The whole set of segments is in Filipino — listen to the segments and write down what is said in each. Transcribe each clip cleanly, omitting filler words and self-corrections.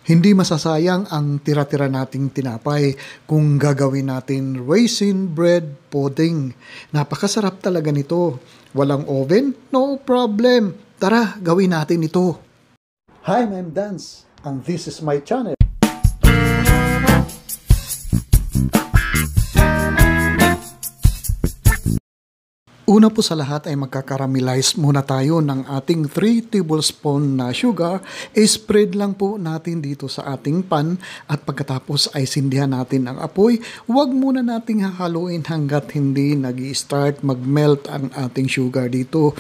Hindi masasayang ang tira-tira nating tinapay kung gagawin natin raisin bread pudding. Napakasarap talaga nito. Walang oven? No problem. Tara, gawin natin ito. Hi, I'm Dance, and this is my channel. Una po sa lahat ay magkakaramelize muna tayo ng ating 3 tablespoon na sugar. I-spread lang po natin dito sa ating pan at pagkatapos ay sindihan natin ang apoy. Huwag muna nating hahaluin hanggat hindi nag-i-start mag-melt ang ating sugar dito.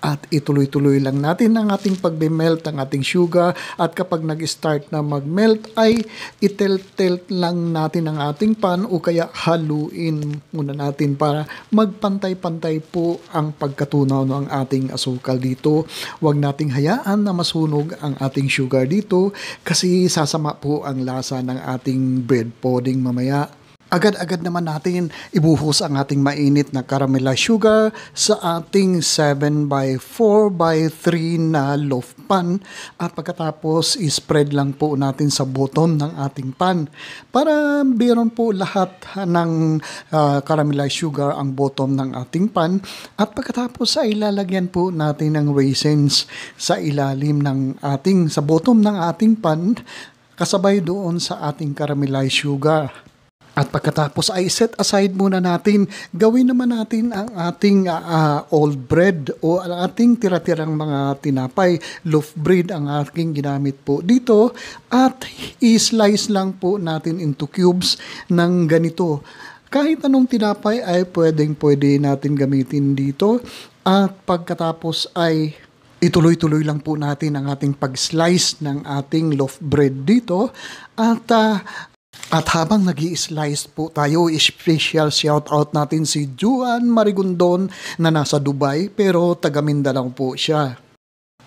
At ituloy-tuloy lang natin ang ating pag-melt ng ating sugar at kapag nag-start na mag-melt ay itel-telt lang natin ang ating pan o kaya haluin muna natin para magpantay-pantay po ang pagkatunaw ng ating asukal dito. Huwag nating hayaan na masunog ang ating sugar dito kasi sasama po ang lasa ng ating bread pudding mamaya. Agad-agad naman natin ibuhos ang ating mainit na caramelized sugar sa ating 7x4x3 na loaf pan at pagkatapos i-spread lang po natin sa bottom ng ating pan para meron po lahat ng caramelized sugar ang bottom ng ating pan at pagkatapos ay ilalagyan po natin ng raisins sa ilalim ng sa bottom ng ating pan kasabay doon sa ating caramelized sugar. At pagkatapos ay set aside muna natin, gawin naman natin ang ating old bread o ang ating tira-tirang mga tinapay. Loaf bread ang aking ginamit po dito at i-slice lang po natin into cubes ng ganito. Kahit anong tinapay ay pwede natin gamitin dito at pagkatapos ay ituloy-tuloy lang po natin ang ating pag-slice ng ating loaf bread dito at habang nag-i-slice po tayo, special shoutout natin si Juan Marigondon na nasa Dubai pero taga Mindanao po siya.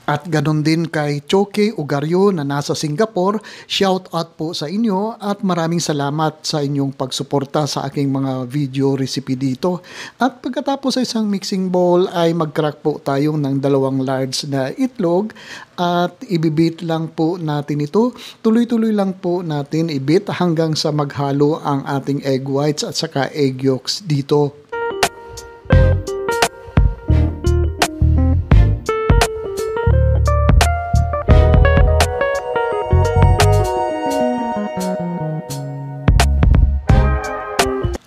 At ganon din kay Choke Ugaryo na nasa Singapore, shoutout po sa inyo at maraming salamat sa inyong pagsuporta sa aking mga video recipe dito. At pagkatapos sa isang mixing bowl ay mag-crack po tayo ng 2 large na itlog at ibibit lang po natin ito. Tuloy-tuloy lang po natin ibit hanggang sa maghalo ang ating egg whites at saka egg yolks dito.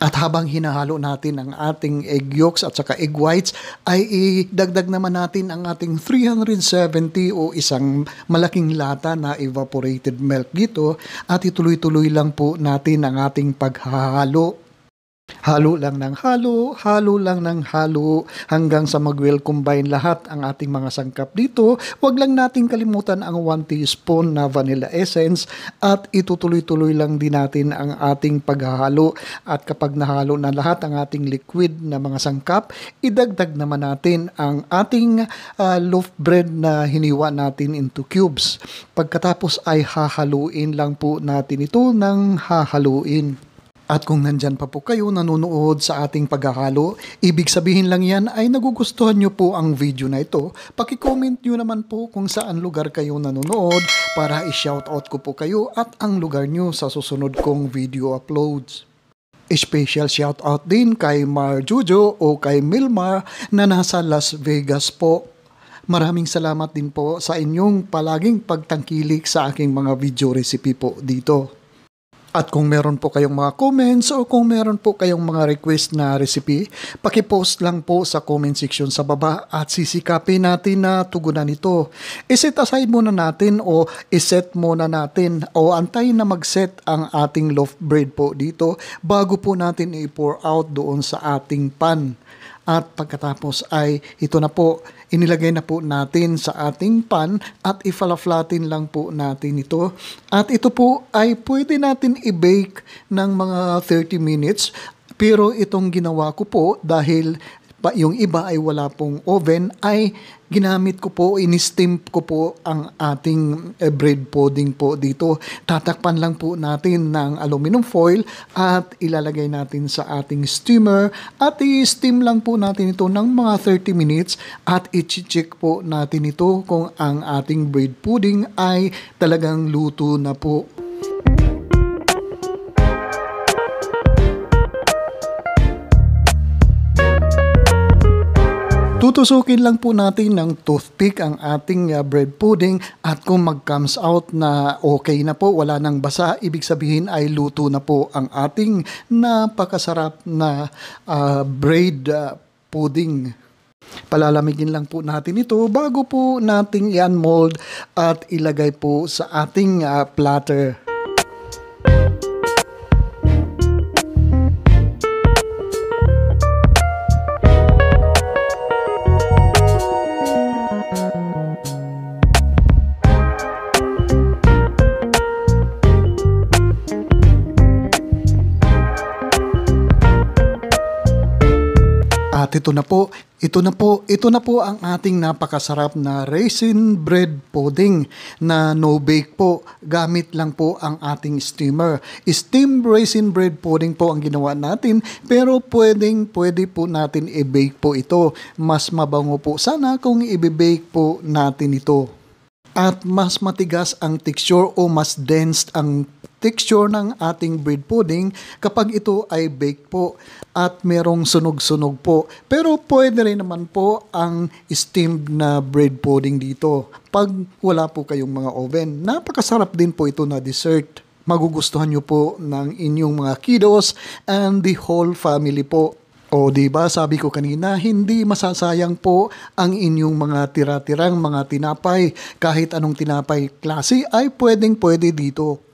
At habang hinahalo natin ang ating egg yolks at saka egg whites, ay idagdag naman natin ang ating 370 o isang malaking lata na evaporated milk dito at ituloy-tuloy lang po natin ang ating paghahalo. Halo lang ng halo lang ng halo hanggang sa mag-well combine lahat ang ating mga sangkap dito. Huwag lang nating kalimutan ang 1 teaspoon na vanilla essence at itutuloy-tuloy lang din natin ang ating paghahalo. At kapag nahalo na lahat ang ating liquid na mga sangkap, idagdag naman natin ang ating loaf bread na hiniwa natin into cubes. Pagkatapos ay hahaluin lang po natin ito ng hahaluin. At kung nandyan pa po kayo nanonood sa ating paghahalo, ibig sabihin lang yan ay nagugustuhan nyo po ang video na ito. Paki-comment nyo naman po kung saan lugar kayo nanonood para i-shoutout ko po kayo at ang lugar nyo sa susunod kong video uploads. Special shoutout din kay Mar Jojo o kay Milmar na nasa Las Vegas po. Maraming salamat din po sa inyong palaging pagtangkilik sa aking mga video recipe po dito. At kung meron po kayong mga comments o kung meron po kayong mga request na recipe, paki-post lang po sa comment section sa baba at sisikapin natin na tugunan ito. I-set aside muna natin o i-set muna natin o antayin na mag-set ang ating loaf bread po dito bago po natin i-pour out doon sa ating pan. At pagkatapos ay ito na po, inilagay na po natin sa ating pan at ifalaflatin lang po natin ito. At ito po ay pwede natin i-bake ng mga 30 minutes. Pero itong ginawa ko po dahil yung iba ay wala pong oven, ay ginamit ko po, in-steam ko po ang ating bread pudding po dito. Tatakpan lang po natin ng aluminum foil at ilalagay natin sa ating steamer at i-steam lang po natin ito ng mga 30 minutes at i-check po natin ito kung ang ating bread pudding ay talagang luto na po. Tutusukin lang po natin ng toothpick ang ating bread pudding at kung mag-comes out na okay na po, wala nang basa, ibig sabihin ay luto na po ang ating napakasarap na bread pudding. Palalamigin lang po natin ito bago po nating i-unmold at ilagay po sa ating platter. At ito na po ang ating napakasarap na raisin bread pudding na no bake po. Gamit lang po ang ating steamer. Steamed raisin bread pudding po ang ginawa natin, pero pwede po natin i-bake po ito. Mas mabango po sana kung i-bake po natin ito. At mas matigas ang texture o mas dense ang texture ng ating bread pudding kapag ito ay bake po at merong sunog-sunog po. Pero pwede rin naman po ang steamed na bread pudding dito pag wala po kayong mga oven. Napakasarap din po ito na dessert. Magugustuhan nyo po ng inyong mga kiddos and the whole family po. O diba, sabi ko kanina, hindi masasayang po ang inyong mga tira-tirang mga tinapay. Kahit anong tinapay klase ay pwede dito.